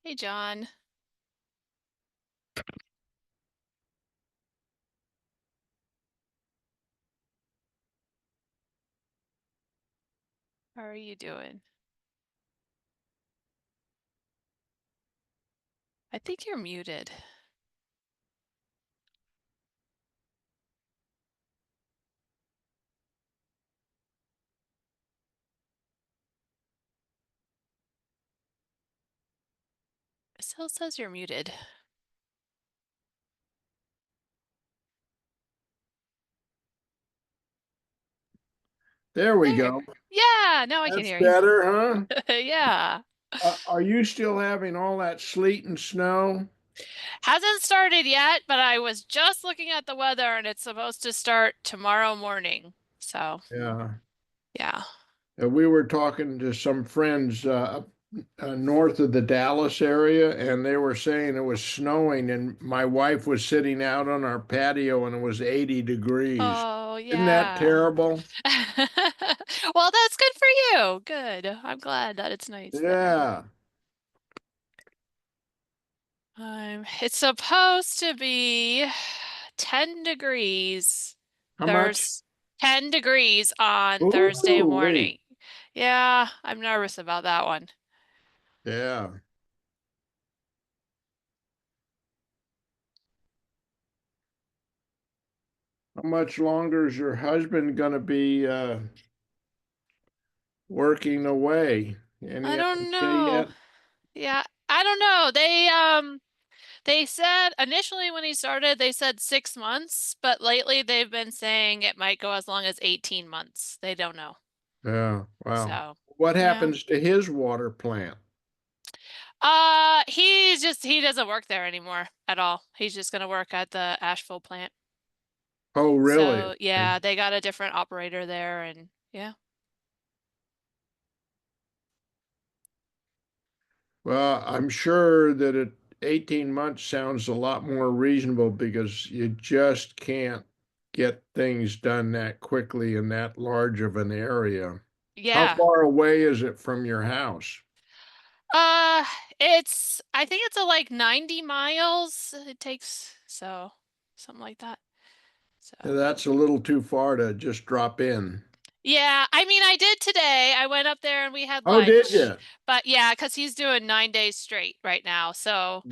Hey, John. How are you doing? I think you're muted. It still says you're muted. There we There. go. Yeah, now I can That's hear you. better, huh? Yeah. Are you still having all that sleet and snow? Hasn't started yet, but I was just looking at the weather and it's supposed to start tomorrow morning. So, Yeah. yeah. We were talking to some friends north of the Dallas area, and they were saying it was snowing, and my wife was sitting out on our patio, and it was 80 degrees. Oh, Isn't that yeah. terrible? Well, that's good for you. Good. I'm glad that it's nice there. Yeah. It's supposed to be 10 degrees. How much? There's 10 degrees on Thursday Ooh, wait. morning. Yeah, I'm nervous about that one. Yeah. How much longer is your husband going to be working away? I Any don't idea know. yet? Yeah, I don't know. They said initially when he started, they said 6 months, but lately they've been saying it might go as long as 18 months. They don't know. Yeah, wow. So, What yeah. happens to his water plant? He doesn't work there anymore at all. He's just gonna work at the Asheville plant. Oh, really? So yeah, they got a different operator there and yeah. Well, I'm sure that 18 months sounds a lot more reasonable because you just can't get things done that quickly in that large of an area. How Yeah. far away is it from your house? Uh I think it's a like 90 miles it takes, so something like that. So That's a little too far to just drop in. yeah, I mean, I did today. I went up there and we had Oh, did lunch. you? But yeah, because he's doing 9 days straight right now. So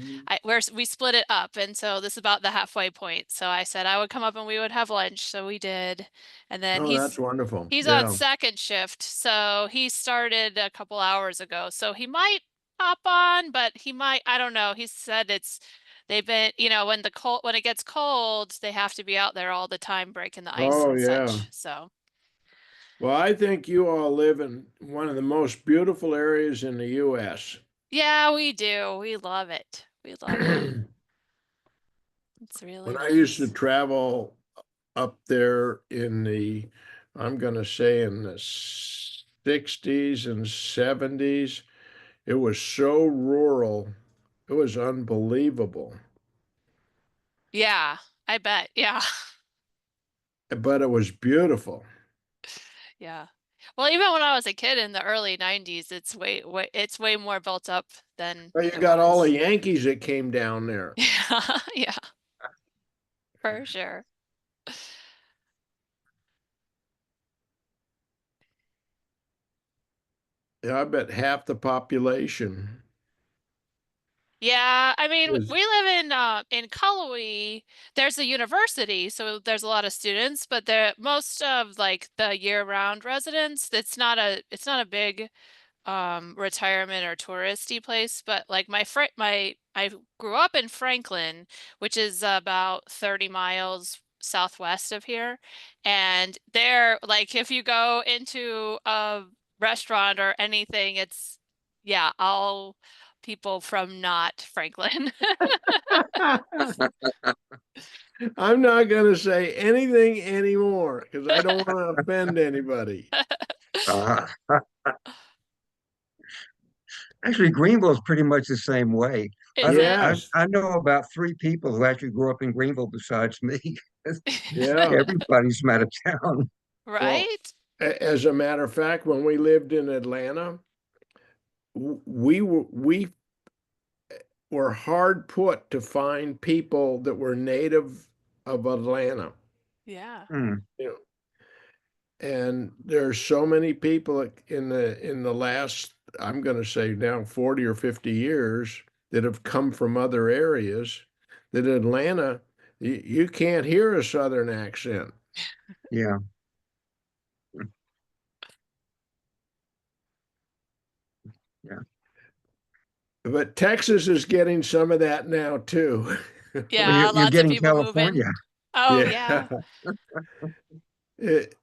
we split it up, and so this is about the halfway point. So I said I would come up and we would have lunch. So we did, and then Oh, that's he's wonderful. he's on Yeah. second shift. So he started a couple hours ago. So he might hop on, but he might. I don't know. He said they've been, when it gets cold, they have to be out there all the time breaking the ice Oh, and yeah. such. So. Well, I think you all live in one of the most beautiful areas in the U.S. Yeah, we do. We love it. We love it. It's really When I used to nice. travel up there I'm going to say in the 60s and 70s, it was so rural. It was unbelievable, Yeah, I bet. Yeah. but it was beautiful. Yeah. Well, even when I was a kid in the early 90s, it's way more built up than But you it got all the was. Yankees that came down there. Yeah, yeah, for sure. Yeah, I bet half the population Yeah, I mean, is. we live in Cullowhee. There's a university, so there's a lot of students, but the most of like the year-round residents, it's not a big retirement or touristy place, but like I grew up in Franklin, which is about 30 miles southwest of here, and there, like, if you go into a restaurant or anything, it's yeah, all people from not Franklin. I'm not going to say anything anymore because I don't want to offend anybody. Uh, Actually, Greenville's pretty much the same way. I Is don't, it? I, Yes. I know about three people who actually grew up in Greenville besides me. Yeah. Everybody's from out of town. Well, Right? as a matter of fact, when we lived in Atlanta, we were hard put to find people that were native of Atlanta. Yeah. Mm, You know, and there's so many people in the last, I'm going to say now 40 or 50 years that have come from other areas that Atlanta, you can't hear a Southern accent. yeah, yeah. But Texas is getting some of that now too. Well, Yeah, you're lots of getting people moving. California. Oh, Yeah. yeah. It,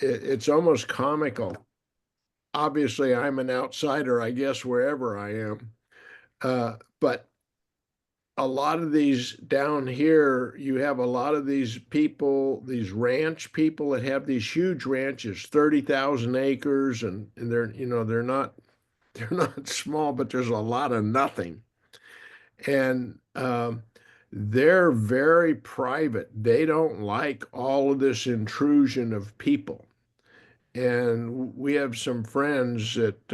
it's almost comical. Obviously, I'm an outsider, I guess, wherever I am. But a lot of these down here, you have a lot of these people, these ranch people that have these huge ranches, 30,000 acres, and they're not they're not small, but there's a lot of nothing. And they're very private. They don't like all of this intrusion of people. And we have some friends that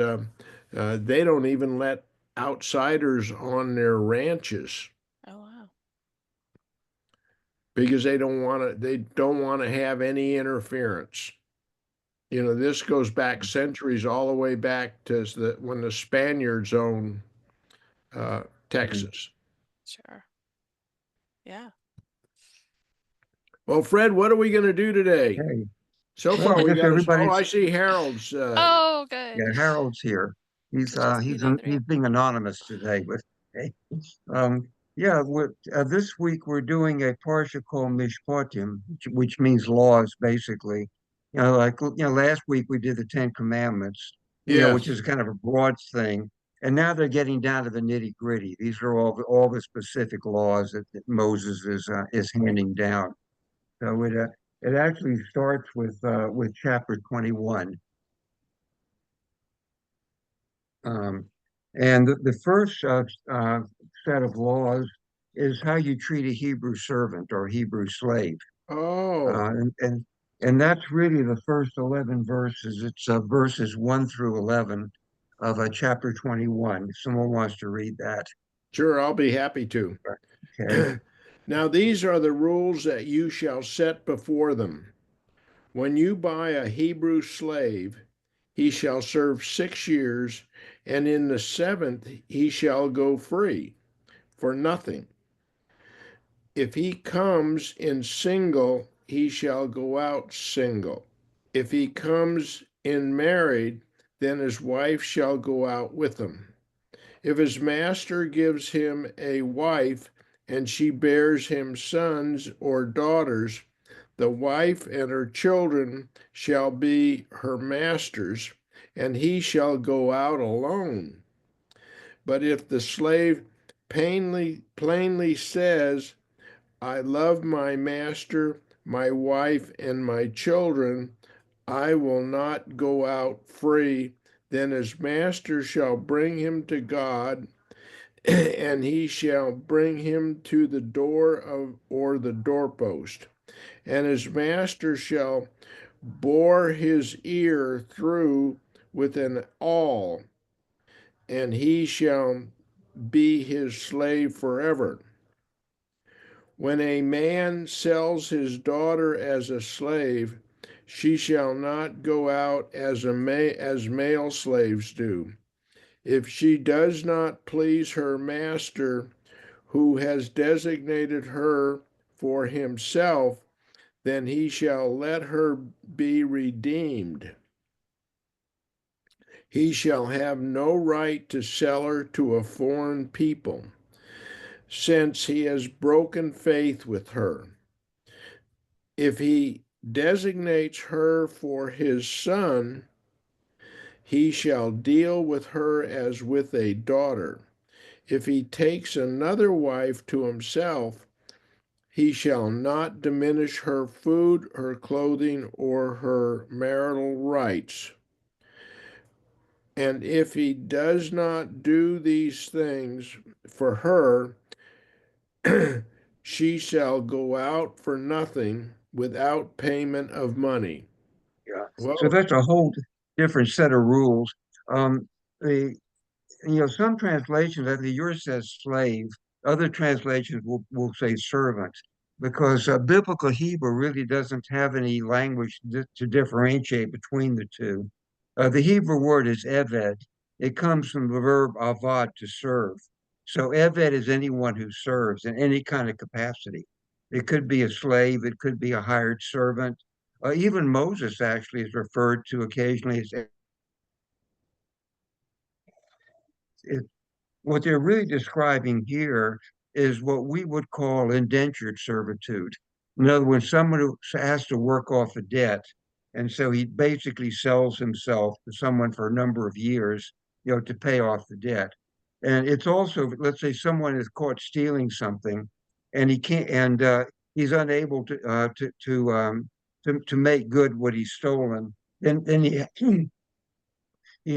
they don't even let outsiders on their ranches Oh, wow. because they don't want to have any interference. This goes back centuries, all the way back to when the Spaniards owned uh, Mhm. Texas. Sure. Yeah. Well, Fred, what are we going to do today? Okay. So Well, far, I we guess got us. Oh, everybody's, I see Harold's. Oh, yeah, good. Harold's here. He's Good to see both of you. he's being anonymous today, but hey. Yeah, this week we're doing a parsha called Mishpatim, which means laws, basically. Last week we did the Ten Commandments, which Yes. is kind of a broad thing, and now they're getting down to the nitty-gritty. These are all the specific laws that Moses is handing down. So it actually starts with chapter 21. Um, and the first set of laws is how you treat a Hebrew servant or Hebrew slave. Oh, Uh, and, and, and that's really the first 11 verses. It's verses 1 through 11 of chapter 21. If someone wants to read that. sure. I'll be happy to. Okay. Now, these are the rules that you shall set before them. When you buy a Hebrew slave, he shall serve 6 years, and in the seventh he shall go free for nothing. If he comes in single, he shall go out single. If he comes in married, then his wife shall go out with him. If his master gives him a wife, and she bears him sons or daughters, the wife and her children shall be her master's, and he shall go out alone. But if the slave plainly says, I love my master, my wife, and my children, I will not go out free, then his master shall bring him to God, and he shall bring him to the door of or the doorpost, and his master shall bore his ear through with an awl, and he shall be his slave forever. When a man sells his daughter as a slave, she shall not go out as as male slaves do. If she does not please her master, who has designated her for himself, then he shall let her be redeemed. He shall have no right to sell her to a foreign people, since he has broken faith with her. If he designates her for his son, he shall deal with her as with a daughter. If he takes another wife to himself, he shall not diminish her food, her clothing, or her marital rights. And if he does not do these things for her, she shall go out for nothing without payment of money. Yeah. So Well, that's a whole different set of rules. Um, the some translations, I think yours says slave. Other translations will say servant, because biblical Hebrew really doesn't have any language to differentiate between the two. The Hebrew word is eved. It comes from the verb avad, to serve. So eved is anyone who serves in any kind of capacity. It could be a slave, it could be a hired servant. Even Moses actually is referred to occasionally as what they're really describing here is what we would call indentured servitude. In other words, someone who has to work off a debt, and so he basically sells himself to someone for a number of years, to pay off the debt. And it's also, let's say, someone is caught stealing something, and he can't, and he's unable to make good what he's stolen. Then he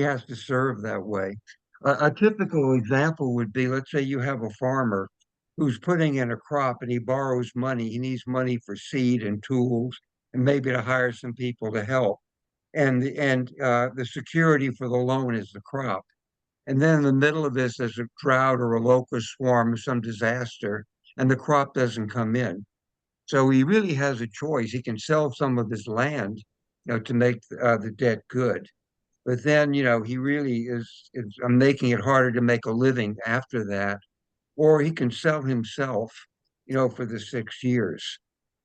has to serve that way. A typical example would be, let's say you have a farmer who's putting in a crop and he borrows money. He needs money for seed and tools and maybe to hire some people to help. And the security for the loan is the crop. And then in the middle of this, there's a drought or a locust swarm or some disaster, and the crop doesn't come in. So he really has a choice. He can sell some of his land, to make the debt good. But then, he really is making it harder to make a living after that, or he can sell himself, for the 6 years.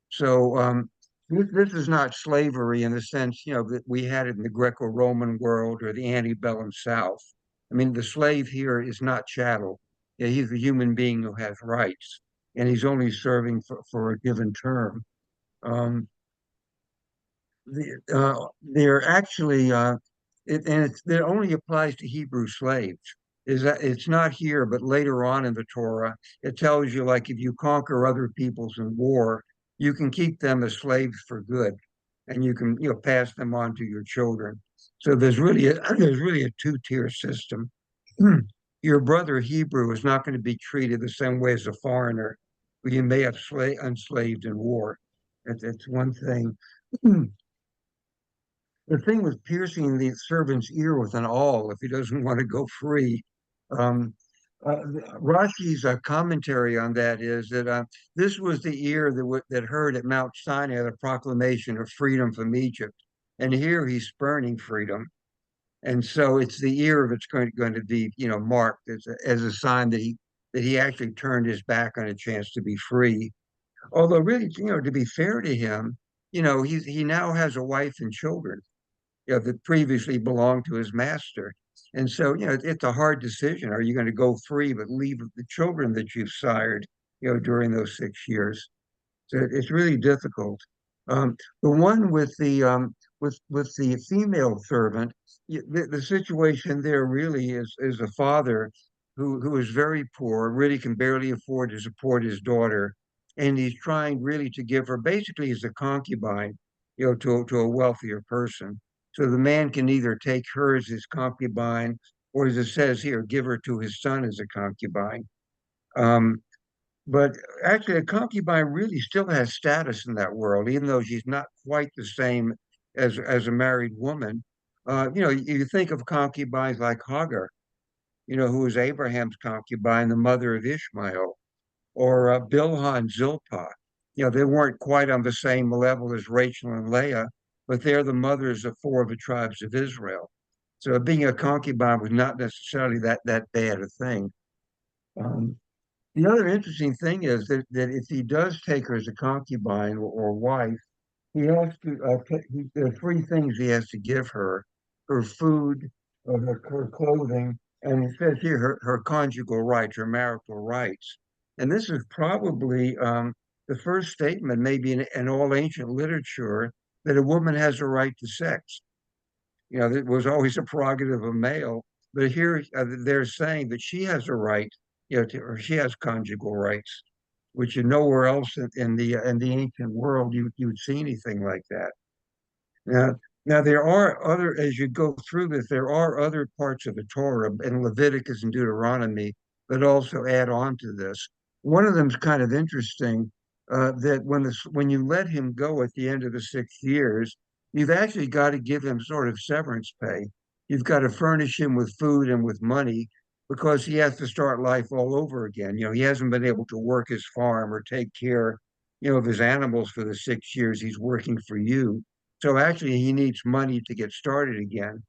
So this is not slavery in the sense, that we had it in the Greco-Roman world or the antebellum South. I mean, the slave here is not chattel. Yeah, he's a human being who has rights, and he's only serving for a given term. Um, they're actually it only applies to Hebrew slaves. Is that it's not here, but later on in the Torah, it tells you like if you conquer other peoples in war, you can keep them as slaves for good, and you can pass them on to your children. So there's really a two-tier system. Your brother Hebrew is not going to be treated the same way as a foreigner who you may have enslaved in war. That's one thing. The thing with piercing the servant's ear with an awl if he doesn't want to go free. Um, Rashi's commentary on that is that this was the ear that heard at Mount Sinai the proclamation of freedom from Egypt, and here he's spurning freedom, and so it's the ear that's going to be marked as a sign that he actually turned his back on a chance to be free. Although really, to be fair to him, he now has a wife and children, that previously belonged to his master. And so, it's a hard decision. Are you going to go free but leave the children that you've sired, during those 6 years? So it's really difficult. The one with the female servant, the situation there really is a father who is very poor, really can barely afford to support his daughter, and he's trying really to give her basically as a concubine, to a wealthier person. So the man can either take her as his concubine, or as it says here, give her to his son as a concubine. Um, but actually, a concubine really still has status in that world, even though she's not quite the same as a married woman. You think of concubines like Hagar, who was Abraham's concubine, the mother of Ishmael, or Bilhah and Zilpah. They weren't quite on the same level as Rachel and Leah, but they're the mothers of four of the tribes of Israel. So being a concubine was not necessarily that bad a thing. Um, the other interesting thing is that if he does take her as a concubine or wife, he has to, there are three things he has to give her: her food, her clothing, and it says here her conjugal rights, her marital rights. And this is probably the first statement, maybe in all ancient literature, that a woman has a right to sex. It was always a prerogative of male, but here they're saying that she has a right, or she has conjugal rights, which nowhere else in the ancient world you would see anything like that. Now, now there are other, as you go through this, there are other parts of the Torah in Leviticus and Deuteronomy that also add on to this. One of them is kind of interesting, that when you let him go at the end of the 6 years, you've actually got to give him sort of severance pay. You've got to furnish him with food and with money, because he has to start life all over again. He hasn't been able to work his farm or take care, of his animals for the 6 years he's working for you. So actually, he needs money to get started again.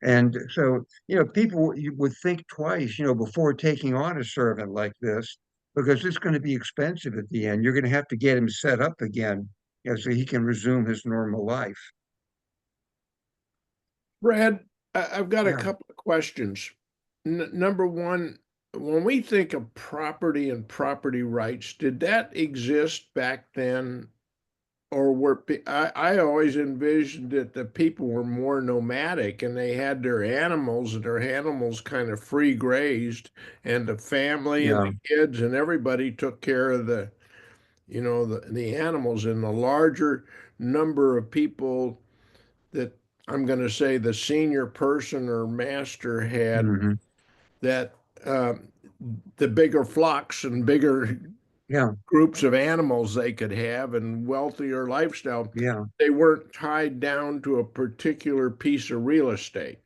And so, people you would think twice, before taking on a servant like this, because it's going to be expensive at the end. You're going to have to get him set up again, so he can resume his normal life. Brad, I've got a Yeah. couple of questions. Number one, when we think of property and property rights, did that exist back then? Or I always envisioned that the people were more nomadic and they had their animals and their animals kind of free grazed, and the family and Yeah. the kids and everybody took care of the animals. And the larger number of people that, I'm going to say, the senior person or master had, Hmm. that um, the bigger flocks and bigger Yeah. groups of animals they could have and wealthier lifestyle. Yeah. They weren't tied down to a particular piece of real estate.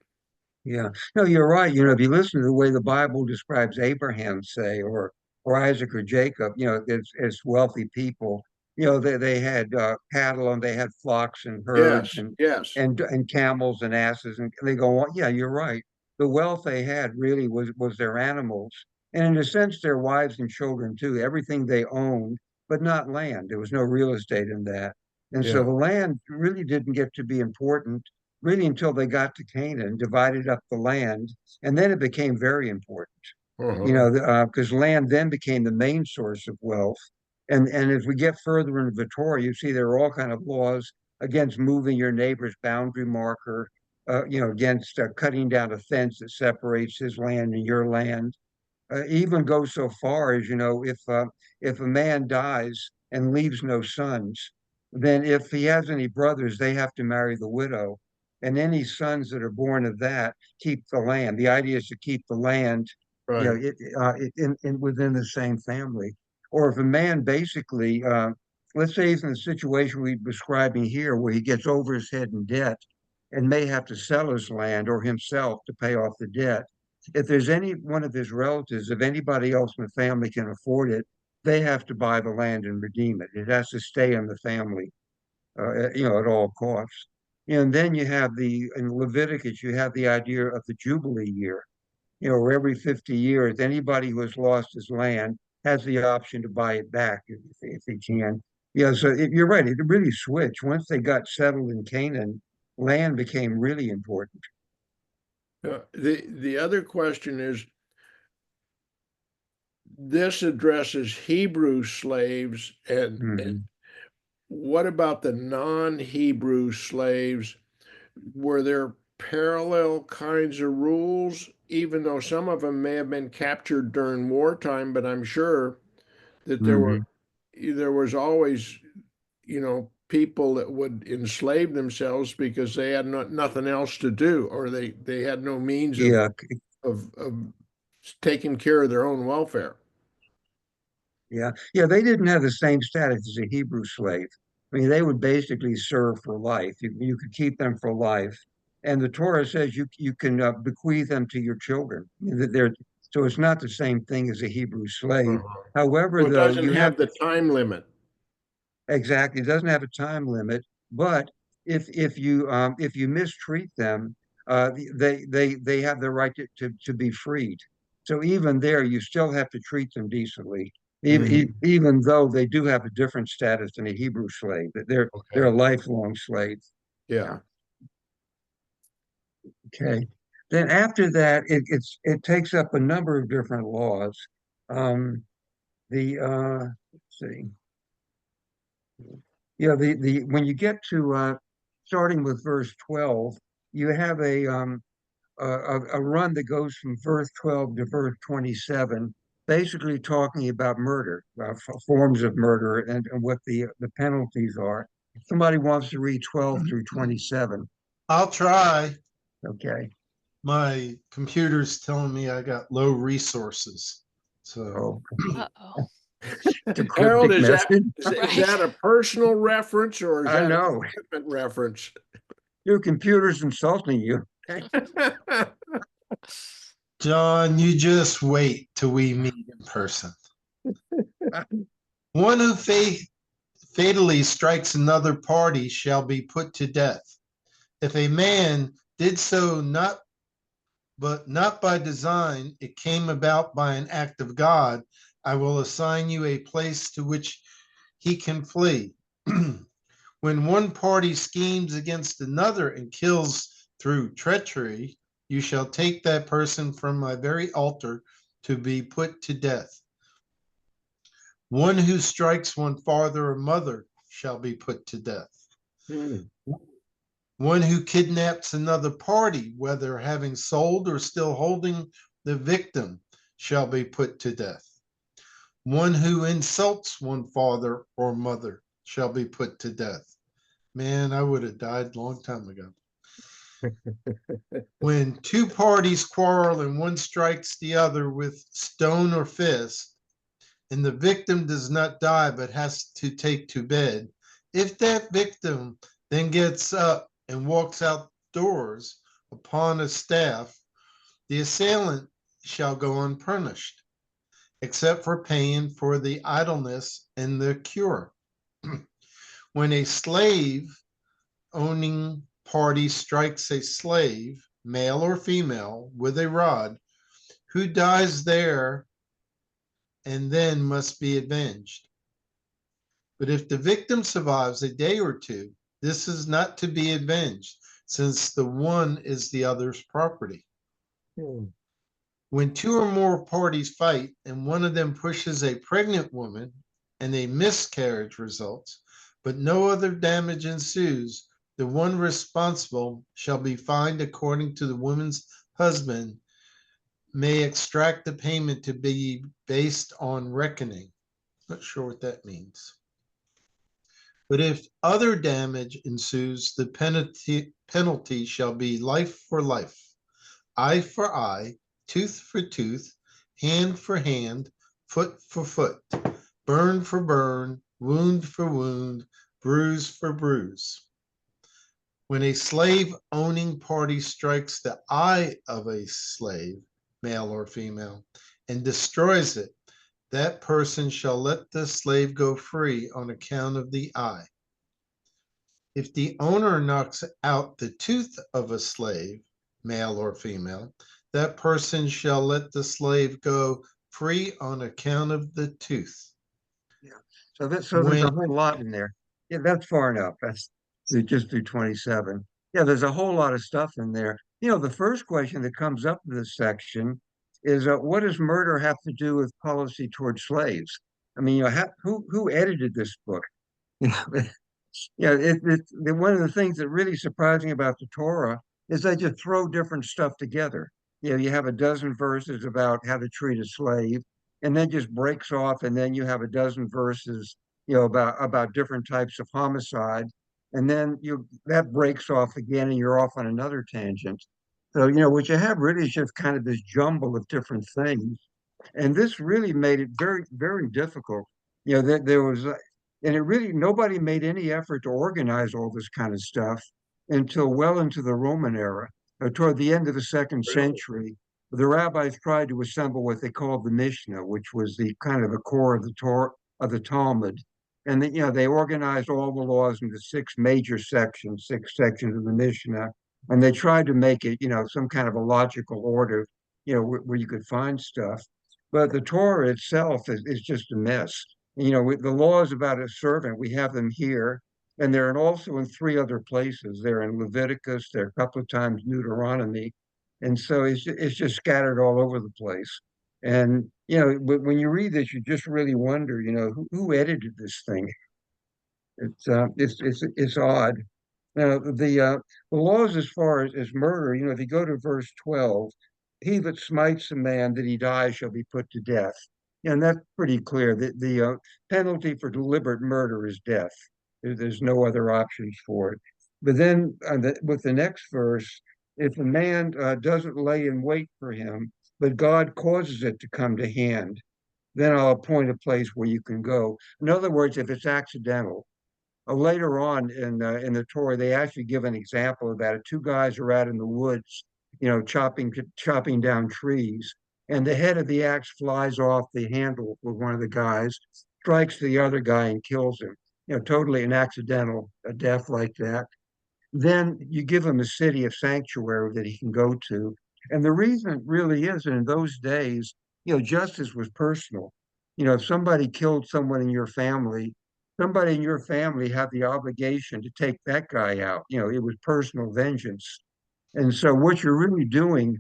Yeah. No, you're right. If you listen to the way the Bible describes Abraham, say, or Isaac or Jacob, as wealthy people, they had cattle and they had flocks and herds Yes, and yes. and camels and asses, and they go on. Yeah, you're right. The wealth they had really was their animals, and in a sense, their wives and children too. Everything they owned, but not land. There was no real estate in that, and so Yeah. the land really didn't get to be important really until they got to Canaan, divided up the land, and then it became very important. Uh-huh. Because land then became the main source of wealth. And as we get further into the Torah, you see there are all kind of laws against moving your neighbor's boundary marker, against cutting down a fence that separates his land and your land. Even goes so far as if a man dies and leaves no sons, then if he has any brothers, they have to marry the widow, and any sons that are born of that keep the land. The idea is to keep the land, Right. in within the same family. Or if a man basically, let's say he's in the situation we're describing here, where he gets over his head in debt and may have to sell his land or himself to pay off the debt, if there's any one of his relatives, if anybody else in the family can afford it, they have to buy the land and redeem it. It has to stay in the family, at all costs. And then you have in Leviticus, you have the idea of the Jubilee year, where every 50 years, anybody who has lost his land has the option to buy it back if they can. Yeah, so you're right. It really switched. Once they got settled in Canaan, land became really important. The other question is, this addresses Hebrew slaves, and Hmm. what about the non-Hebrew slaves? Were there parallel kinds of rules, even though some of them may have been captured during wartime? But I'm sure that Hmm. there was always, people that would enslave themselves because they had nothing else to do, or they had no means Yeah, of taking care of their own welfare. yeah, yeah. They didn't have the same status as a Hebrew slave. I mean, they would basically serve for life. You could keep them for life, and the Torah says you can bequeath them to your children. So it's not the same thing as a Hebrew slave. Uh-huh. However, So it though, doesn't you have have the time limit. exactly. It doesn't have a time limit, but if you mistreat them, they have the right to be freed. So even there, you still have to treat them decently, Mhm. even though they do have a different status than a Hebrew slave. That they're a Okay. lifelong slave. Yeah. Yeah. Okay. Then after that, it takes up a number of different laws. The let's see. The when you get to starting with verse 12, you have a run that goes from verse 12 to verse 27, basically talking about murder, forms of murder, and what the penalties are. Somebody wants to read 12 through 27. I'll try. Okay. My computer's telling me I got low resources. So Oh, Uh-oh. it's a Harold, cryptic message. is Right. that a personal reference or is I that an know. equipment reference? Your computer's insulting you. Okay. John, you just wait till we meet in person. One who fatally strikes another party shall be put to death. If a man did so not by design, it came about by an act of God, I will assign you a place to which he can flee. When one party schemes against another and kills through treachery, you shall take that person from my very altar to be put to death. One who strikes one father or mother shall be put to death. Hmm. One who kidnaps another party, whether having sold or still holding the victim, shall be put to death. One who insults one father or mother shall be put to death. Man, I would have died a long time ago. When two parties quarrel and one strikes the other with stone or fist, and the victim does not die but has to take to bed, if that victim then gets up and walks outdoors upon a staff, the assailant shall go unpunished, except for paying for the idleness and the cure. When a slave owning party strikes a slave, male or female, with a rod, who dies there and then must be avenged. But if the victim survives a day or two, this is not to be avenged, since the one is the other's property. Hmm. When two or more parties fight and one of them pushes a pregnant woman and a miscarriage results, but no other damage ensues, the one responsible shall be fined according to the woman's husband, may extract the payment to be based on reckoning. Not sure what that means. But if other damage ensues, the penalty shall be life for life, eye for eye, tooth for tooth, hand for hand, foot for foot, burn for burn, wound for wound, bruise for bruise. When a slave owning party strikes the eye of a slave, male or female, and destroys it, that person shall let the slave go free on account of the eye. If the owner knocks out the tooth of a slave, male or female, that person shall let the slave go free on account of the tooth. Yeah. So there's a When whole lot in there. Yeah, that's far enough. That's just through 27. Yeah, there's a whole lot of stuff in there. The first question that comes up in this section is what does murder have to do with policy towards slaves? I mean, who edited this book? Yeah, one of the things that really surprised me about the Torah is they just throw different stuff together. You have a dozen verses about how to treat a slave, and then just breaks off, and then you have a dozen verses, about different types of homicide, and then that breaks off again, and you're off on another tangent. So, what you have really is just kind of this jumble of different things, and this really made it very, very difficult. There was and it really, nobody made any effort to organize all this kind of stuff until well into the Roman era. Toward the end of the second Really? century, the rabbis tried to assemble what they called the Mishnah, which was the kind of the core of the Torah of the Talmud. And they organized all the laws into six major sections, six sections of the Mishnah, and they tried to make it, some kind of a logical order, where you could find stuff. But the Torah itself is just a mess. The laws about a servant, we have them here, and they're also in three other places. They're in Leviticus, they're a couple of times Deuteronomy, and so it's just scattered all over the place. And but when you read this, you just really wonder, who edited this thing? It's odd. Now, the laws as far as murder, if you go to verse 12, he that smites a man that he die shall be put to death. And that's pretty clear. The penalty for deliberate murder is death. There's no other options for it. But then with the next verse, if a man doesn't lay in wait for him, but God causes it to come to hand, then I'll appoint a place where you can go. In other words, if it's accidental, later on in the Torah, they actually give an example about it. Two guys are out in the woods chopping down trees. And the head of the axe flies off the handle with one of the guys, strikes the other guy and kills him. Totally an accidental a death like that. Then you give him a city of sanctuary that he can go to. And the reason really is that in those days, justice was personal. If somebody killed someone in your family, somebody in your family had the obligation to take that guy out. It was personal vengeance. And so what you're really doing,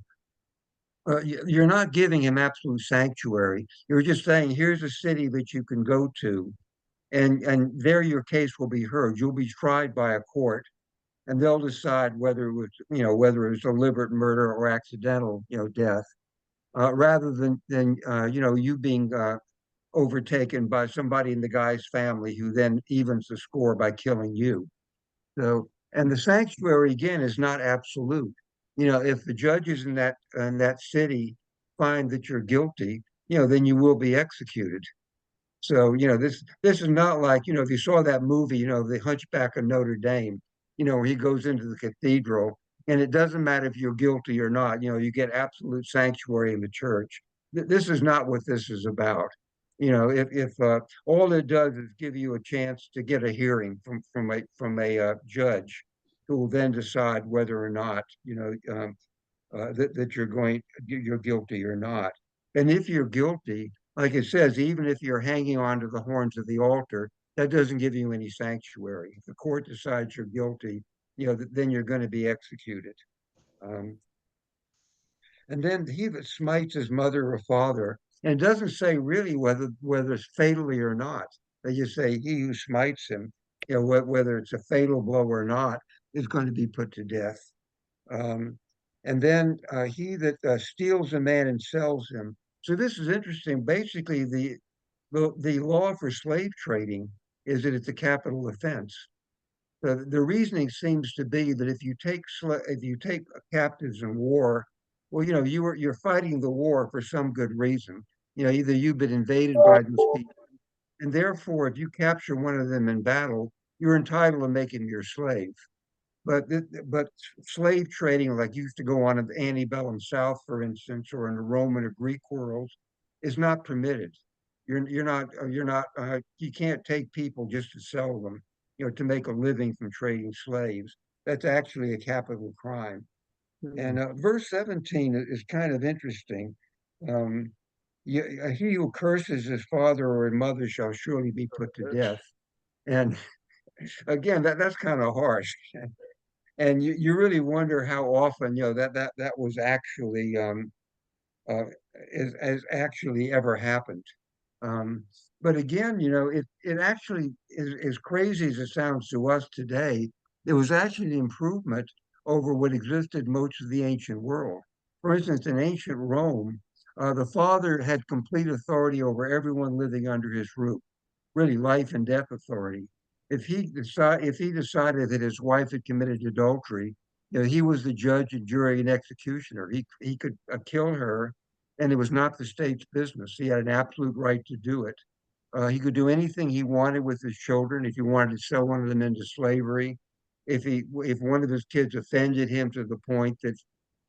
you're not giving him absolute sanctuary. You're just saying, here's a city that you can go to, and there your case will be heard. You'll be tried by a court, and they'll decide whether it was deliberate murder or accidental, death, rather than you being overtaken by somebody in the guy's family who then evens the score by killing you. So, and the sanctuary again is not absolute. If the judges in that city find that you're guilty, then you will be executed. So, this is not like, if you saw that movie, The Hunchback of Notre Dame, where he goes into the cathedral, and it doesn't matter if you're guilty or not, you get absolute sanctuary in the church. This is not what this is about. If all it does is give you a chance to get a hearing from a judge who will then decide whether or not, that you're guilty or not. And if you're guilty, like it says, even if you're hanging onto the horns of the altar, that doesn't give you any sanctuary. If the court decides you're guilty, then you're going to be executed. Um, and then he that smites his mother or father, and it doesn't say really whether it's fatally or not. They just say he who smites him, whether it's a fatal blow or not, is going to be put to death. Um, and then he that steals a man and sells him. So this is interesting. Basically, the law for slave trading is that it's a capital offense. The reasoning seems to be that if you take captives in war, well, you're fighting the war for some good reason. Either you've been invaded by those people, and therefore, if you capture one of them in battle, you're entitled to make him your slave. But slave trading, like used to go on in the antebellum South, for instance, or in the Roman or Greek worlds, is not permitted. You can't take people just to sell them, to make a living from trading slaves. That's actually a capital crime. Hmm. And verse 17 is kind of interesting. Um, he who curses his father or his mother shall surely be put to death. And again, that's kind of harsh. And you really wonder how often that was actually uh, is actually ever happened. Um, but again, it actually is as crazy as it sounds to us today. It was actually an improvement over what existed most of the ancient world. For instance, in ancient Rome, the father had complete authority over everyone living under his roof, really life and death authority. If he decided that his wife had committed adultery, he was the judge and jury and executioner. He could kill her, and it was not the state's business. He had an absolute right to do it. He could do anything he wanted with his children. If he wanted to sell one of them into slavery, if one of his kids offended him to the point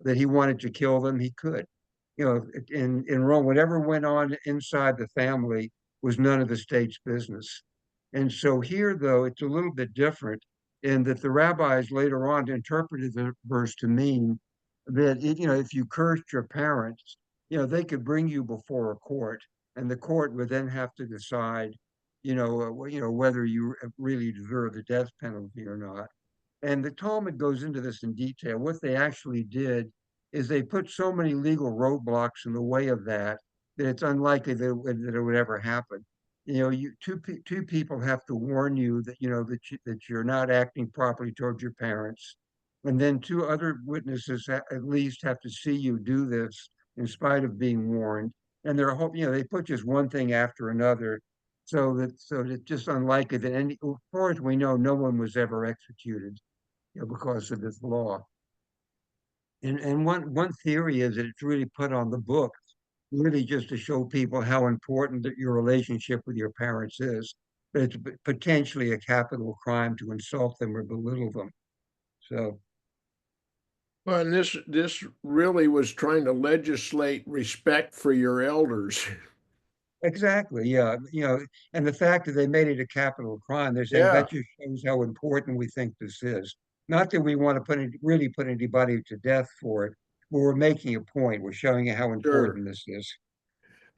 that he wanted to kill them, he could. In Rome, whatever went on inside the family was none of the state's business. And so here, though, it's a little bit different in that the rabbis later on interpreted the verse to mean that if you cursed your parents, they could bring you before a court, and the court would then have to decide, whether you really deserve the death penalty or not. And the Talmud goes into this in detail. What they actually did is they put so many legal roadblocks in the way of that it's unlikely that it would ever happen. Two people have to warn you that you're not acting properly towards your parents, and then two other witnesses at least have to see you do this in spite of being warned. And they put just one thing after another, so that just unlikely that as far as we know, no one was ever executed, because of this law. And one theory is that it's really put on the book, really just to show people how important that your relationship with your parents is. But it's potentially a capital crime to insult them or belittle them. So Well, and this really was trying to legislate respect for your elders. Exactly, yeah. And the fact that they made it a capital crime, they're saying Yeah, that just shows how important we think this is. Not that we want to really put anybody to death for it, but we're making a point. We're showing you how sure. important this is.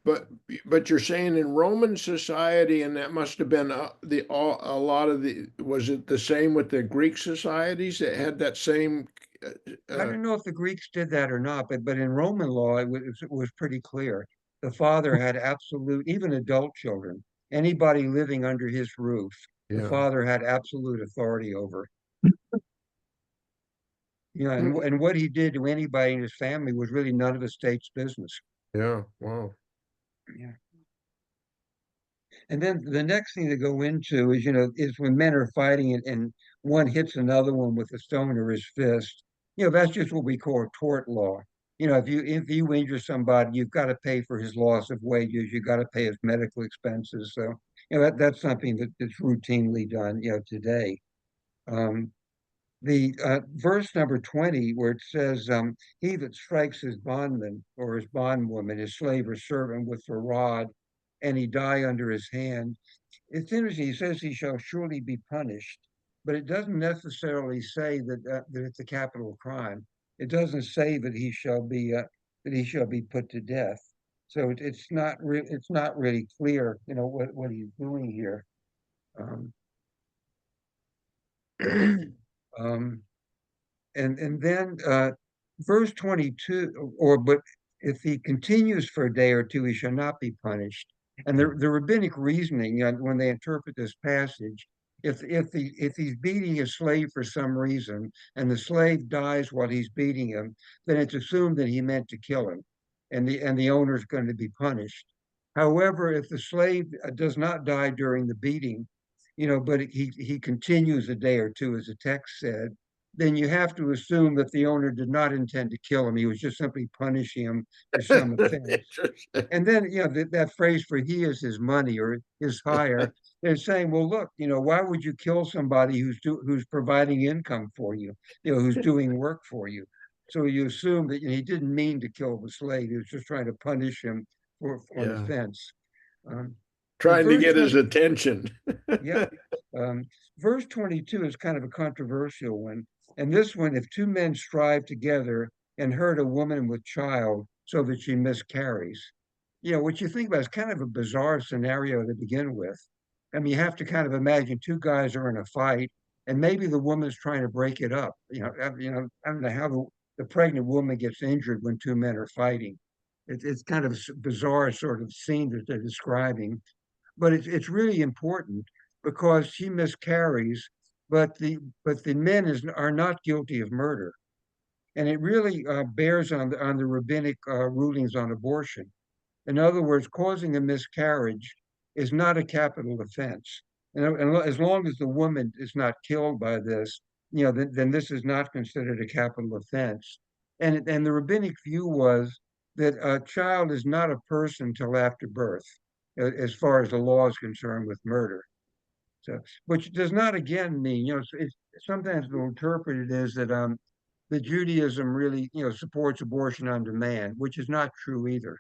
But but you're saying in Roman society, and that must have been a lot of the, was it the same with the Greek societies that had that same uh, I uh, don't know if the Greeks did that or not, but in Roman law, it was pretty clear. The father had absolute, even adult children, anybody living under his roof, the yeah. father had absolute authority over. And Mm, and what he did to anybody in his family was really none of the state's business. yeah, wow. Yeah. And then the next thing to go into is, is when men are fighting and one hits another one with a stone or his fist. That's just what we call tort law. If you injure somebody, you've got to pay for his loss of wages. You've got to pay his medical expenses. So, that's something that's routinely done, today. Um, the verse number 20, where it says, he that strikes his bondman or his bondwoman, his slave or servant with a rod, and he die under his hand. It's interesting. He says he shall surely be punished, but it doesn't necessarily say that it's a capital crime. It doesn't say that he shall be put to death. So it's not really clear, what he's doing here. Um, um, and then verse 22, but if he continues for a day or two, he shall not be punished. And the rabbinic reasoning, when they interpret this passage, if he's beating a slave for some reason and the slave dies while he's beating him, then it's assumed that he meant to kill him, and the owner is going to be punished. However, if the slave does not die during the beating, but he continues a day or two, as the text said, then you have to assume that the owner did not intend to kill him. He was just simply punishing him for some offense. Interesting. And then, that phrase for he is his money or his hire, they're saying, well, look, why would you kill somebody who's providing income for you, who's doing work for you? So you assume that he didn't mean to kill the slave. He was just trying to punish him for an Yeah. offense. Um, but Trying to verse get his 20, attention. yeah. Um, verse 22 is kind of a controversial one. And this one, if two men strive together and hurt a woman with child so that she miscarries, what you think about is kind of a bizarre scenario to begin with. I mean, you have to kind of imagine two guys are in a fight, and maybe the woman's trying to break it up. I don't know how the pregnant woman gets injured when two men are fighting. It's kind of a bizarre sort of scene that they're describing, but it's really important because she miscarries, but the men are not guilty of murder, and it really bears on the rabbinic rulings on abortion. In other words, causing a miscarriage is not a capital offense, and as long as the woman is not killed by this, then this is not considered a capital offense. And the rabbinic view was that a child is not a person till after birth, as far as the law is concerned with murder. So, which does not again mean, sometimes they'll interpret it as that Judaism really, supports abortion on demand, which is not true either.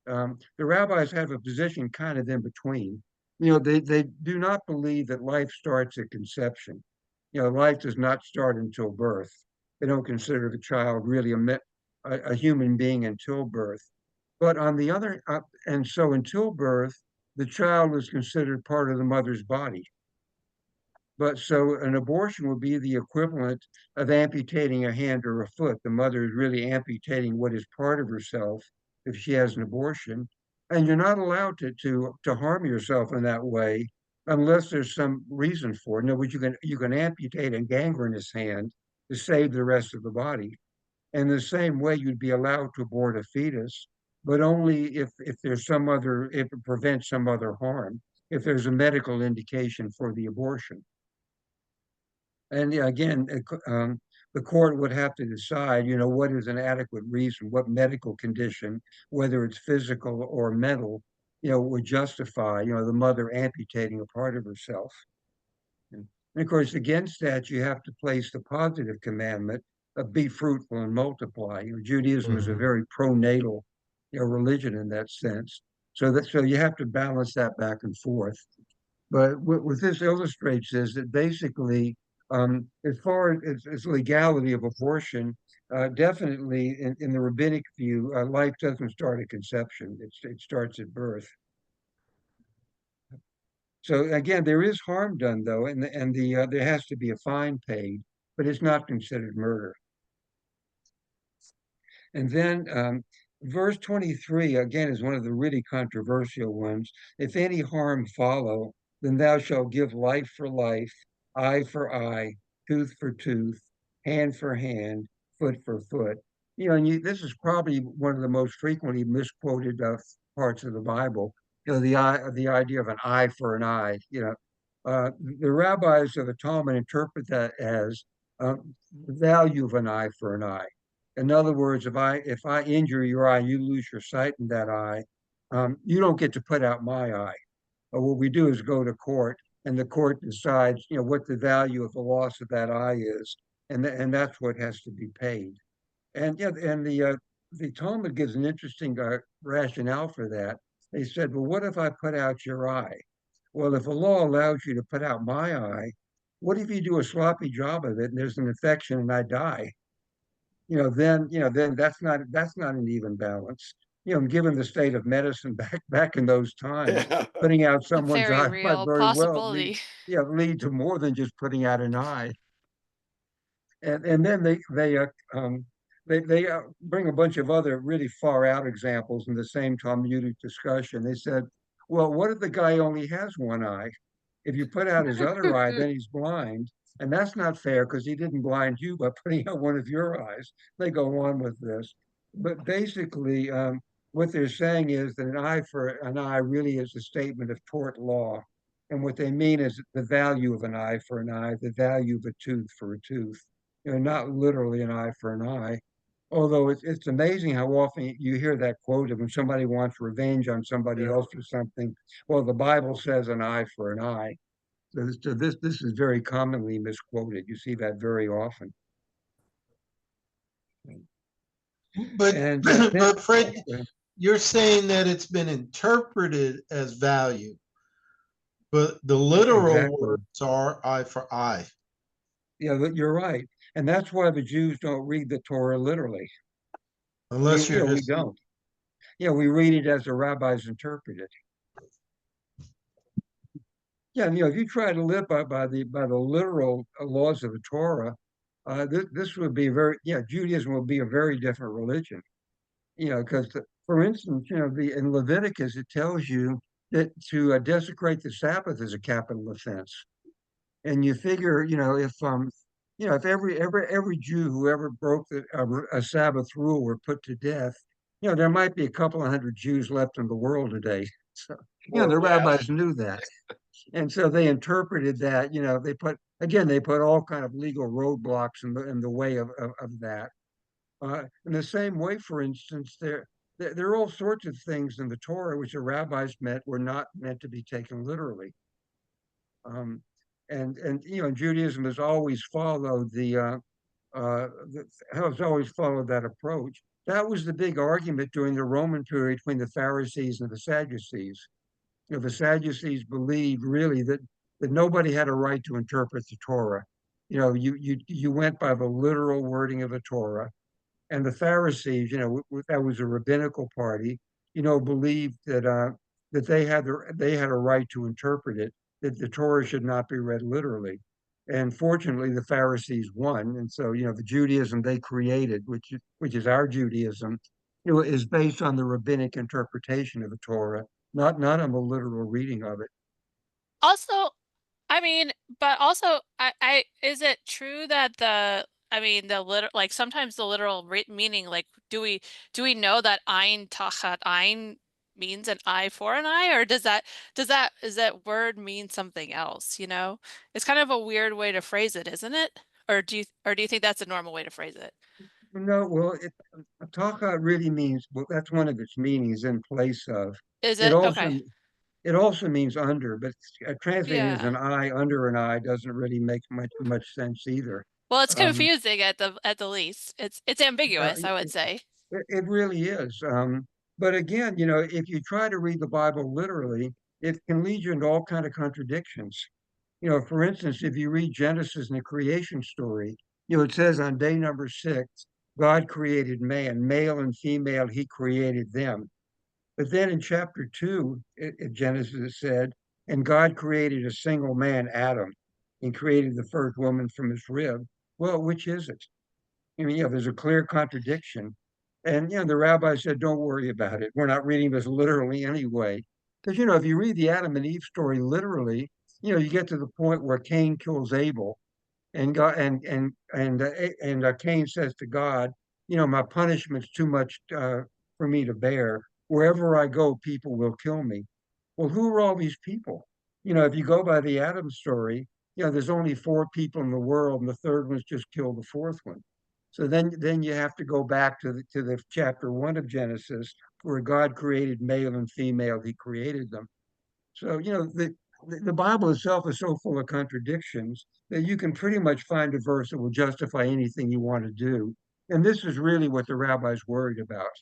The rabbis have a position kind of in between. They do not believe that life starts at conception. Life does not start until birth. They don't consider the child really a human being until birth. But on the other, and so until birth, the child is considered part of the mother's body. But so an abortion would be the equivalent of amputating a hand or a foot. The mother is really amputating what is part of herself if she has an abortion. And you're not allowed to harm yourself in that way unless there's some reason for it. In other words, you can amputate a gangrenous hand to save the rest of the body. And the same way you'd be allowed to abort a fetus, but only if if it prevents some other harm, if there's a medical indication for the abortion. And yeah, again, the court would have to decide, what is an adequate reason, what medical condition, whether it's physical or mental, would justify, the mother amputating a part of herself. And of course, against that, you have to place the positive commandment be fruitful and multiply. Judaism is a Mhm. very pronatal, religion in that sense. So you have to balance that back and forth. But what this illustrates is that basically, as far as legality of abortion, definitely in the rabbinic view, life doesn't start at conception; it starts at birth. So again, there is harm done though, and there has to be a fine paid, but it's not considered murder. And then verse 23 again is one of the really controversial ones. If any harm follow, then thou shalt give life for life, eye for eye, tooth for tooth, hand for hand, foot for foot. This is probably one of the most frequently misquoted parts of the Bible. The idea of an eye for an eye. The rabbis of the Talmud interpret that as the value of an eye for an eye. In other words, if I injure your eye, you lose your sight in that eye, you don't get to put out my eye. What we do is go to court, and the court decides, what the value of the loss of that eye is, and that's what has to be paid. And yeah, and the Talmud gives an interesting rationale for that. They said, well, what if I put out your eye? Well, if a law allows you to put out my eye, what if you do a sloppy job of it and there's an infection and I die? Then that's not an even balance. Given the state of medicine back in those times, Yeah. putting out A someone's very eye might real very well possibility. lead to more than just putting out an eye. And then they bring a bunch of other really far out examples in the same Talmudic discussion. They said, well, what if the guy only has one eye? If you put out his other eye, then he's blind. And that's not fair because he didn't blind you by putting out one of your eyes. They go on with this. But basically, what they're saying is that an eye for an eye really is a statement of tort law. And what they mean is the value of an eye for an eye, the value of a tooth for a tooth. Not literally an eye for an eye. Although it's amazing how often you hear that quoted when somebody wants revenge on somebody Yeah. else for something. Well, the Bible says an eye for an eye. So this is very commonly misquoted. You see that very often. But And but Fred, you're saying that it's been interpreted as value, but the literal exactly. words are eye for eye. Yeah, you're right. And that's why the Jews don't read the Torah literally. Unless you're We just don't. We read it as the rabbis interpret it. Yeah, if you try to live by the literal laws of the Torah, this would be Judaism would be a very different religion. Because for instance, in Leviticus it tells you that to desecrate the Sabbath is a capital offense, and you figure, if every Jew who ever broke a Sabbath rule were put to death, there might be a couple of hundred Jews left in the world today. So, Or the less. rabbis knew that. And so they interpreted that, they put all kind of legal roadblocks in the way of that. In the same way, for instance, there are all sorts of things in the Torah which the rabbis meant were not meant to be taken literally. Um, and Judaism has always followed has always followed that approach. That was the big argument during the Roman period between the Pharisees and the Sadducees. The Sadducees believed really that nobody had a right to interpret the Torah. You went by the literal wording of the Torah, and the Pharisees, that was a rabbinical party, believed that they had a right to interpret it, that the Torah should not be read literally. And fortunately, the Pharisees won, and so the Judaism they created, which is our Judaism, is based on the rabbinic interpretation of the Torah, not on the literal reading of it. Also, I mean, but also, is it true that the literal, like sometimes the literal meaning, like, do we know that ein tachat ein means an eye for an eye, or is that word mean something else? It's kind of a weird way to phrase it, isn't it? Or do you think that's a normal way to phrase it? No, well, tachat really means, well, that's one of its meanings, in place of. Is It it also okay? It also means under, but translated as Yeah. an eye under an eye doesn't really make much sense either. Well, it's Um, confusing at the least. It's uh, ambiguous, I would say. it really is. But again, if you try to read the Bible literally, it can lead you into all kind of contradictions. For instance, if you read Genesis and the creation story, it says on day number 6, God created man, male and female, he created them. But then in chapter 2, Genesis it said, and God created a single man, Adam, and created the first woman from his rib. Well, which is it? I mean, there's a clear contradiction. And, the rabbi said, don't worry about it. We're not reading this literally anyway. Because, if you read the Adam and Eve story literally, you get to the point where Cain kills Abel, and God and Cain says to God, my punishment's too much for me to bear. Wherever I go, people will kill me. Well, who are all these people? If you go by the Adam story, there's only 4 people in the world, and the third one's just killed the fourth one. So then you have to go back to the chapter 1 of Genesis, where God created male and female, he created them. So, the Bible itself is so full of contradictions that you can pretty much find a verse that will justify anything you want to do. And this is really what the rabbis worried about.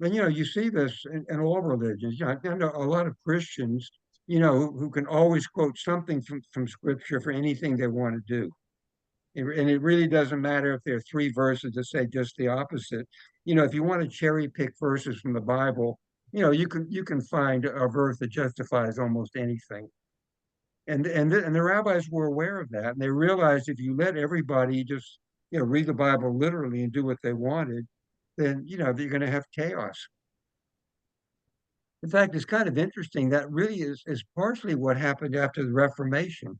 And, you see this in all religions. I know a lot of Christians, who can always quote something from Scripture for anything they want to do. And it really doesn't matter if there are 3 verses that say just the opposite. If you want to cherry pick verses from the Bible, you can find a verse that justifies almost anything. And the rabbis were aware of that, and they realized if you let everybody just read the Bible literally and do what they wanted, then you're going to have chaos. In fact, it's kind of interesting. That really is partially what happened after the Reformation.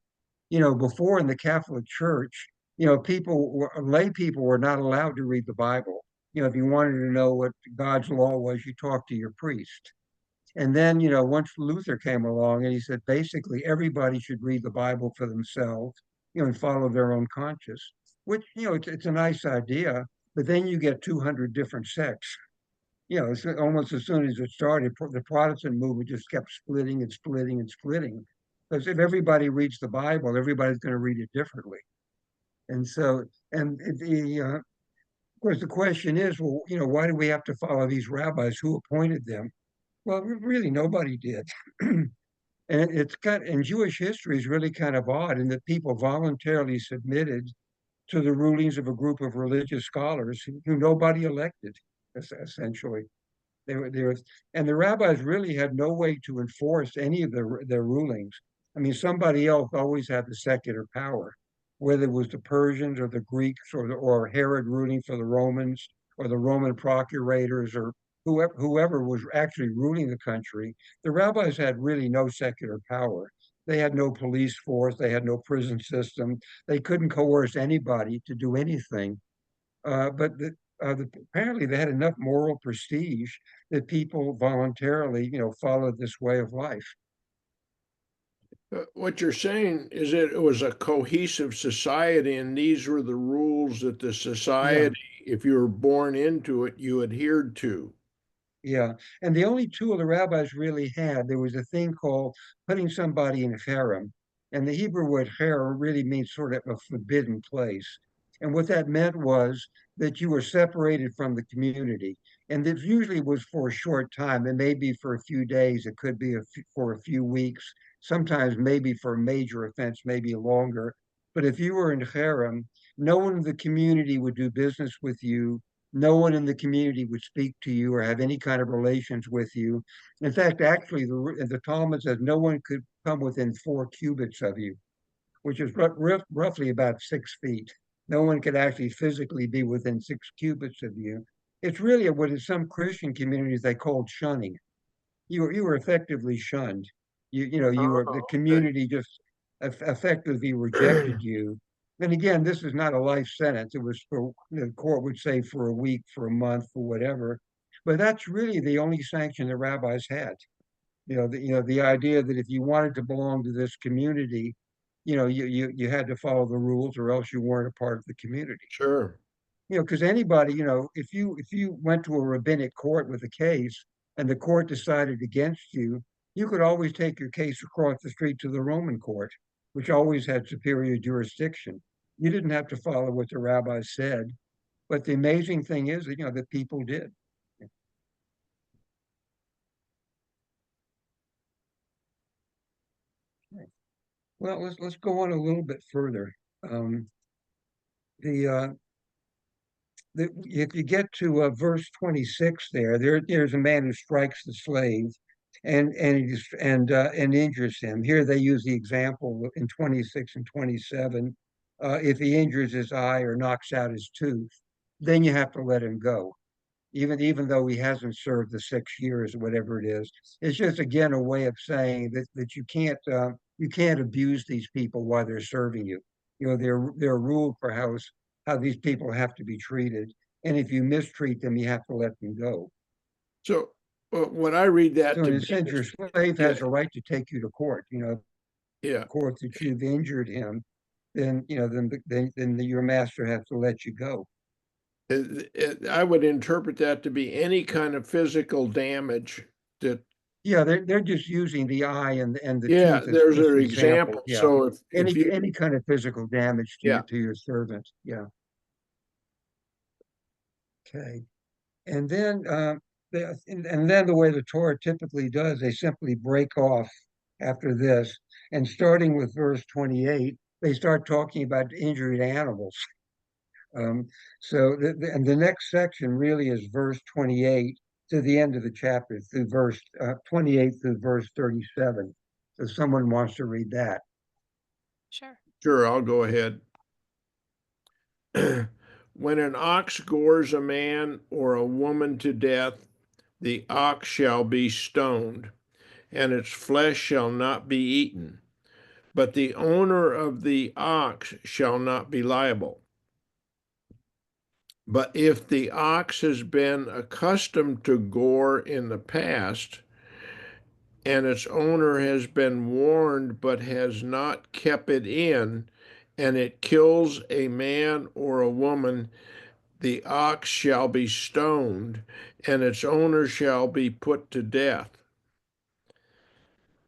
Before in the Catholic Church, lay people were not allowed to read the Bible. If you wanted to know what God's law was, you talked to your priest. And then, once Luther came along and he said basically everybody should read the Bible for themselves, and follow their own conscience, which, it's a nice idea, but then you get 200 different sects. It's almost as soon as it started, the Protestant movement just kept splitting and splitting and splitting. Because if everybody reads the Bible, everybody's going to read it differently. And so, of course, the question is, well, why do we have to follow these rabbis? Who appointed them? Well, really, nobody did. And and Jewish history is really kind of odd in that people voluntarily submitted to the rulings of a group of religious scholars who nobody elected, essentially. And the rabbis really had no way to enforce any of their rulings. I mean, somebody else always had the secular power, whether it was the Persians or the Greeks or Herod ruling for the Romans or the Roman procurators or whoever was actually ruling the country. The rabbis had really no secular power. They had no police force. They had no prison system. They couldn't coerce anybody to do anything. But apparently they had enough moral prestige that people voluntarily, followed this way of life. What you're saying is that it was a cohesive society, and these were the rules that the Yeah, society, if you were born into it, you adhered to. yeah. And the only tool the rabbis really had, there was a thing called putting somebody in harem. And the Hebrew word harem really means sort of a forbidden place. And what that meant was that you were separated from the community. And this usually was for a short time. It may be for a few days, it could be for a few weeks, sometimes maybe for a major offense, maybe longer. But if you were in harem, no one in the community would do business with you. No one in the community would speak to you or have any kind of relations with you. In fact, actually, the Talmud says no one could come within 4 cubits of you, which is roughly about 6 feet. No one could actually physically be within 6 cubits of you. It's really what in some Christian communities they called shunning. You were effectively shunned. You were the Oh, community just effectively okay. rejected you. And again, this is not a life sentence. It was for the court would say for a week, for a month, for whatever. But that's really the only sanction the rabbis had. The idea that if you wanted to belong to this community, you had to follow the rules, or else you weren't a part of the community. Sure. Because anybody, if you went to a rabbinic court with a case and the court decided against you, you could always take your case across the street to the Roman court, which always had superior jurisdiction. You didn't have to follow what the rabbis said. But the amazing thing is, that people did. Well, let's go on a little bit further. Um, the if you get to verse 26 there's a man who strikes the slave and injures him. Here they use the example in 26 and 27. If he injures his eye or knocks out his tooth, then you have to let him go, even though he hasn't served the 6 years or whatever it is. It's just again a way of saying that you can't abuse these people while they're serving you. There are rules for how these people have to be treated, and if you mistreat them, you have to let them go. So what I read that So to in a be sense, your is, slave yeah, has a right to take you to court. yeah. Court that you've injured him, then your master has to let you go. I would interpret that to be any kind of physical damage that, Yeah, they're just using the eye and the yeah, tooth as there's just an examples. example. Yeah, So if you, any kind of physical damage yeah, to your servant. Yeah. Okay. And then and then the way the Torah typically does, they simply break off after this, and starting with verse 28, they start talking about injured animals. Um, and the next section really is verse 28 to the end of the chapter, through verse 28 through verse 37. So someone wants to read that. Sure. sure, I'll go ahead. When an ox gores a man or a woman to death, the ox shall be stoned, and its flesh shall not be eaten, but the owner of the ox shall not be liable. But if the ox has been accustomed to gore in the past, and its owner has been warned but has not kept it in, and it kills a man or a woman, the ox shall be stoned, and its owner shall be put to death.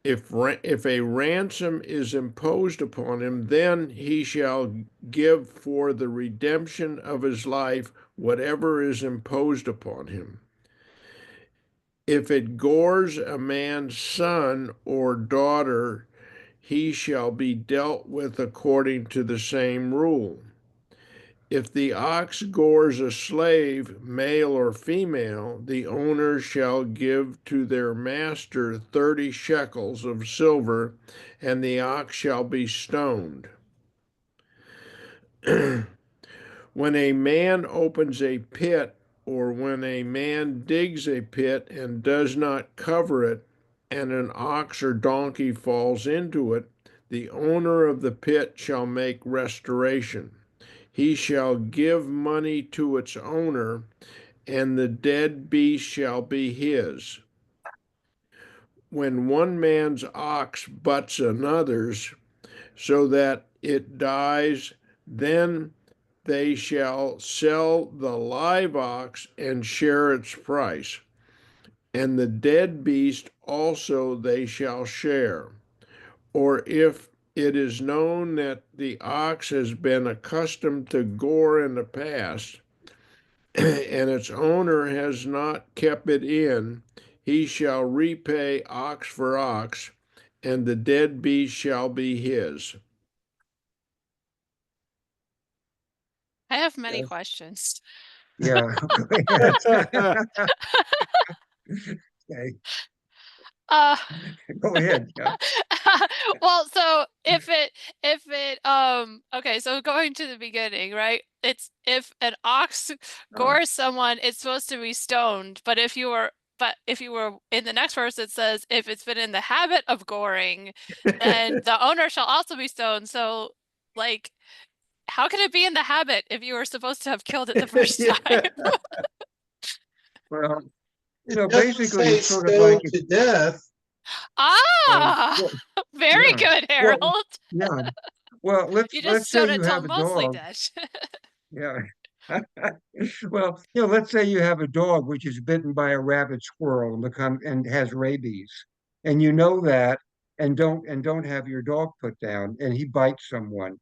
If a ransom is imposed upon him, then he shall give for the redemption of his life whatever is imposed upon him. If it gores a man's son or daughter, he shall be dealt with according to the same rule. If the ox gores a slave, male or female, the owner shall give to their master 30 shekels of silver, and the ox shall be stoned. When a man opens a pit, or when a man digs a pit and does not cover it, and an ox or donkey falls into it, the owner of the pit shall make restoration. He shall give money to its owner, and the dead beast shall be his. When one man's ox butts another's, so that it dies, then they shall sell the live ox and share its price, and the dead beast also they shall share. Or if it is known that the ox has been accustomed to gore in the past, and its owner has not kept it in, he shall repay ox for ox, and the dead beast shall be his. I have many Yes. questions. Yeah. Go ahead. Okay. Uh, Go ahead. Yeah. well, so okay, so going to the beginning, right? It's if an ox Uh, gores someone, it's supposed to be stoned. But if you were in the next verse, it says if it's been in the habit of goring, then the owner shall also be stoned. So, like, how can it be in the habit if you were supposed to have killed it the first time? Yeah. well, It doesn't basically, say it's sort of like stoned to death. Ah, well, very yeah. good, Well, Harold. yeah. Well, You just let's say stone you it till have a mostly dog. dead. Yeah. Well, let's say you have a dog which is bitten by a rabid squirrel and has rabies, and you know that, and don't have your dog put down, and he bites someone.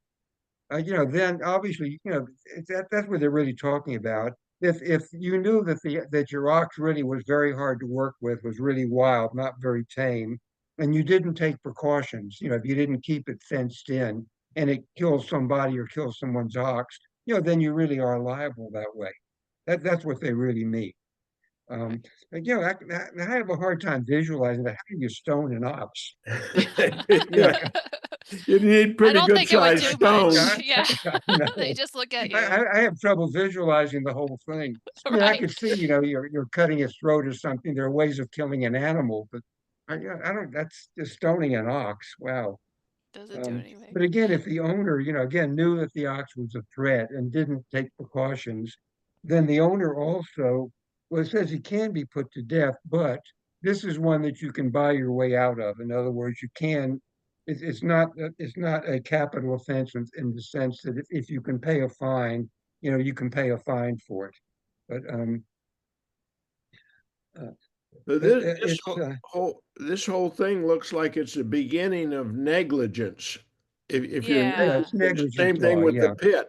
then obviously, that's what they're really talking about. If you knew that your ox really was very hard to work with, was really wild, not very tame, and you didn't take precautions, if you didn't keep it fenced in and it kills somebody or kills someone's ox, then you really are liable that way. That's what they really mean. Right. Um, I have a hard time visualizing that. How do you stone an ox? Yeah, you need I pretty don't good think it would sized do much. stones. Yeah. They No. just look at I, you. I have trouble visualizing the whole thing. I mean, I Right. could see, you're cutting its throat or something. There are ways of killing an animal, but I don't. That's just stoning an ox. Wow. Doesn't do But anything. again, if the owner, again, knew that the ox was a threat and didn't take precautions, then the owner also, well, it says he can be put to death, but this is one that you can buy your way out of. In other words, you can. It's not a capital offense in the sense that if you can pay a fine, you can pay a fine for it. But uh, but This it's whole thing looks like it's the beginning of negligence. If you're yeah, Yeah. it's negligent, negligence same thing law. with the Yeah.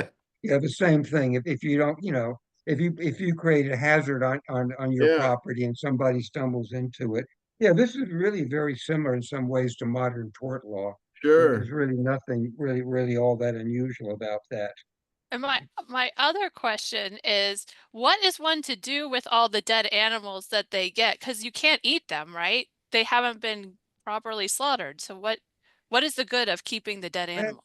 pit. Yeah, the same thing. If you don't, if you create a hazard on your Yeah, property and somebody stumbles into it, yeah, this is really very similar in some ways to modern tort law. There's sure. really nothing really all that unusual about that. And my other question is, what is one to do with all the dead animals that they get? Because you can't eat them, right? They haven't been properly slaughtered. So what is the good of keeping the dead That animal?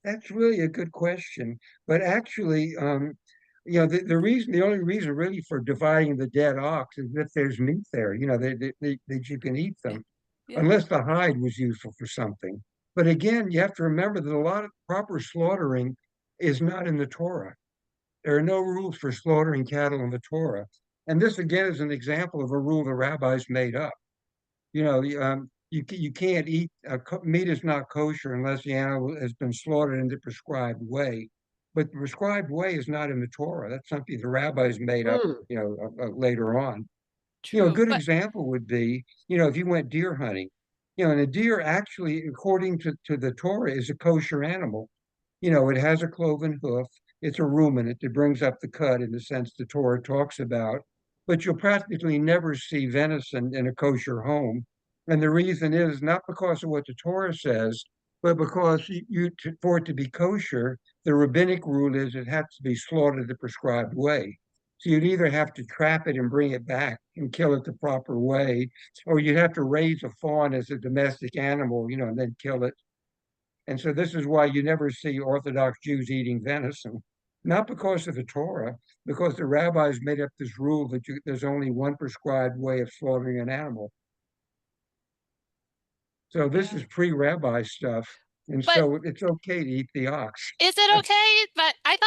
that's really a good question. But actually, the only reason really for dividing the dead ox is if there's meat there, that you can eat them, Yeah. unless the hide was useful for something. But again, you have to remember that a lot of proper slaughtering is not in the Torah. There are no rules for slaughtering cattle in the Torah. And this again is an example of a rule the rabbis made up. You can't eat meat is not kosher unless the animal has been slaughtered in the prescribed way. But the prescribed way is not in the Torah. That's something the rabbis made up, Hmm. later on. A True. good But example would be, if you went deer hunting, and a deer actually, according to the Torah, is a kosher animal. It has a cloven hoof. It's a ruminant. It brings up the cud in the sense the Torah talks about. But you'll practically never see venison in a kosher home. And the reason is not because of what the Torah says, but because for it to be kosher, the rabbinic rule is it has to be slaughtered the prescribed way. So you'd either have to trap it and bring it back and kill it the proper way, or you'd have to raise a fawn as a domestic animal, and then kill it. And so this is why you never see Orthodox Jews eating venison, not because of the Torah, because the rabbis made up this rule that there's only one prescribed way of slaughtering an animal. So this yeah. is pre-rabbi stuff, and But so it's okay to eat the ox. is it okay? But I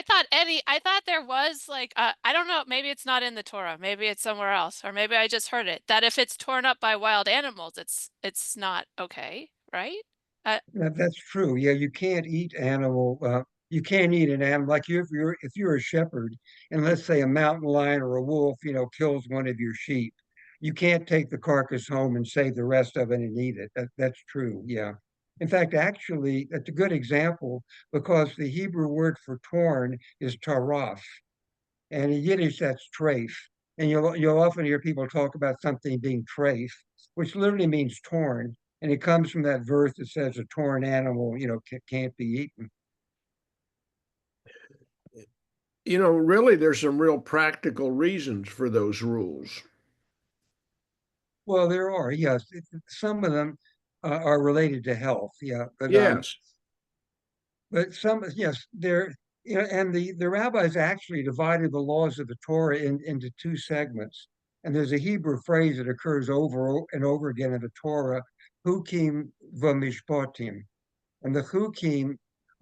thought there was like I don't know, maybe it's not in the Torah, maybe it's somewhere else, or maybe I just heard it, that if it's torn up by wild animals, it's not okay, right? That's true. Yeah, you can't eat animal. You can't eat an animal like if you're a shepherd, and let's say a mountain lion or a wolf, kills one of your sheep. You can't take the carcass home and save the rest of it and eat it. That's true. Yeah. In fact, actually, that's a good example because the Hebrew word for torn is taraf, and in Yiddish that's treif. And you'll often hear people talk about something being treif, which literally means torn, and it comes from that verse that says a torn animal, can't be eaten. Really, there's some real practical reasons for those rules. Well, there are, yes, some of them are related to health, yeah, Yes. but some, yes, and the rabbis actually divided the laws of the Torah into two segments. And there's a Hebrew phrase that occurs over and over again in the Torah, hukim v'mishpatim. And the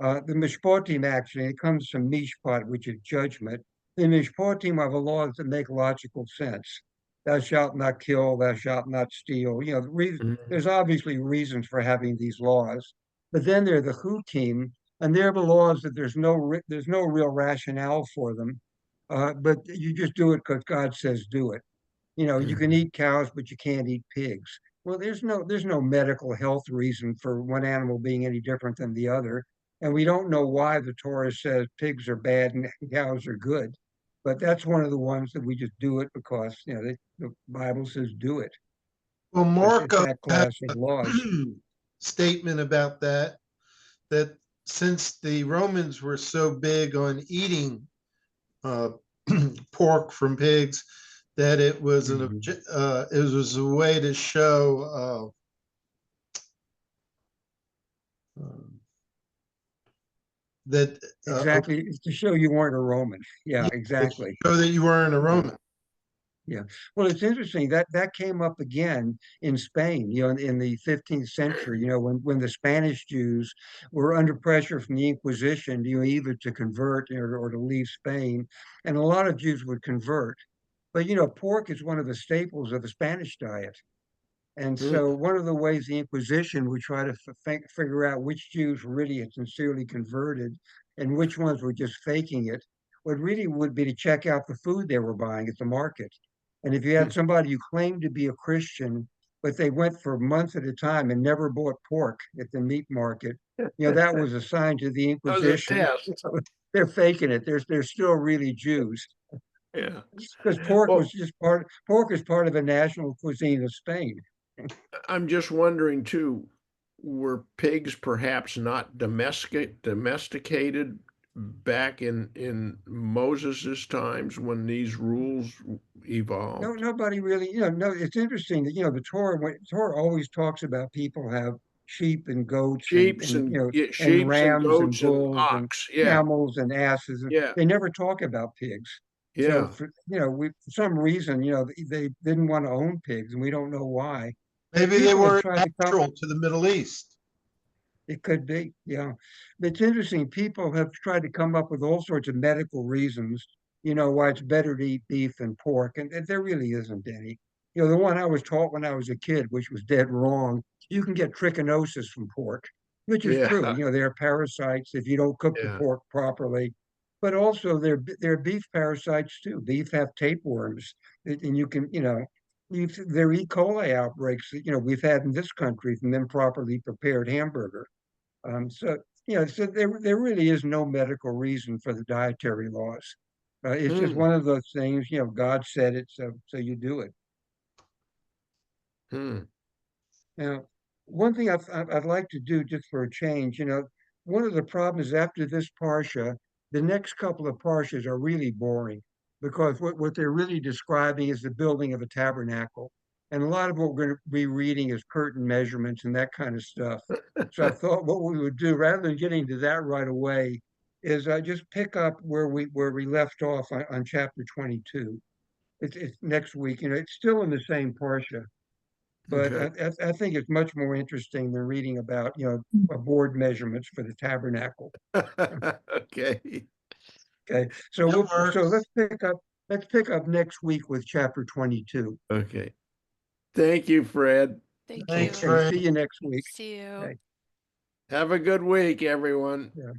mishpatim actually, it comes from mishpat, which is judgment. The mishpatim are the laws that make logical sense. Thou shalt not kill, thou shalt not steal. Mhm. There's obviously reasons for having these laws. But then there are the chukim, and they're the laws that there's no real rationale for them. But you just do it because God says do it. You can Mhm. eat cows, but you can't eat pigs. Well, there's no medical health reason for one animal being any different than the other. And we don't know why the Torah says pigs are bad and cows are good. But that's one of the ones that we just do it because, the Bible says do it. Well, So it's Marco that had class of a laws. statement about that since the Romans were so big on eating uh, pork from pigs, that Mhm. it was a way to show that Exactly. It's to show you weren't a Roman. Yeah, to exactly. show that you weren't a Yeah. Roman. Yeah. Well, it's interesting that that came up again in Spain, in the 15th century, when the Spanish Jews were under pressure from the Inquisition, either to convert or to leave Spain. And a lot of Jews would convert. But, pork is one of the staples of the Spanish diet. And Mm, so one of the ways the Inquisition would try to figure out which Jews really had sincerely converted and which ones were just faking it, would be to check out the food they were buying at the market. And if you had mm. somebody who claimed to be a Christian, but they went for months at a time and never bought pork at the meat market, that was a sign to the That was a Inquisition. test. They're faking it. They're still really Jews Yeah. because Well, pork is part of the national cuisine of Spain. I'm just wondering too, were pigs perhaps not domesticated back in Moses's times when these rules No, evolved? nobody really, no, it's interesting that, Torah always talks about people have sheep and goats Sheeps and yeah, and sheeps and rams and goats and bulls and ox. Yeah, camels and asses. And yeah, they never talk about pigs. So yeah. for some reason, they didn't want to own pigs and we don't know why. Maybe they People have weren't tried to come, natural to the Middle East. it could be, yeah. But it's interesting. People have tried to come up with all sorts of medical reasons, why it's better to eat beef than pork, and there really isn't any. The one I was taught when I was a kid, which was dead wrong, you can get trichinosis from pork, which is true. Yeah, There are parasites if you don't cook the yeah. pork properly, but also there are beef parasites too. Beef have tapeworms, and you can, there are E. coli outbreaks that, we've had in this country from improperly prepared hamburger. So there really is no medical reason for the dietary laws. It's just Hmm, one of those things, God said it, so you do it. hmm. Now, one thing I'd like to do just for a change, one of the problems after this parsha, the next couple of parshas are really boring because what they're really describing is the building of a tabernacle. And a lot of what we're going to be reading is curtain measurements and that kind of stuff. So I thought what we would do, rather than getting to that right away, is just pick up where we left off on chapter 22. It's next week. It's still in the same parsha. But Okay. I think it's much more interesting than reading about, board measurements for the tabernacle. Okay. Okay, so That so works. let's pick up next week with chapter 22. Okay. Thank you, Fred. Thank Thanks, you. Okay, Fred. see you next week. See you. Okay, Have a good week, everyone. yeah.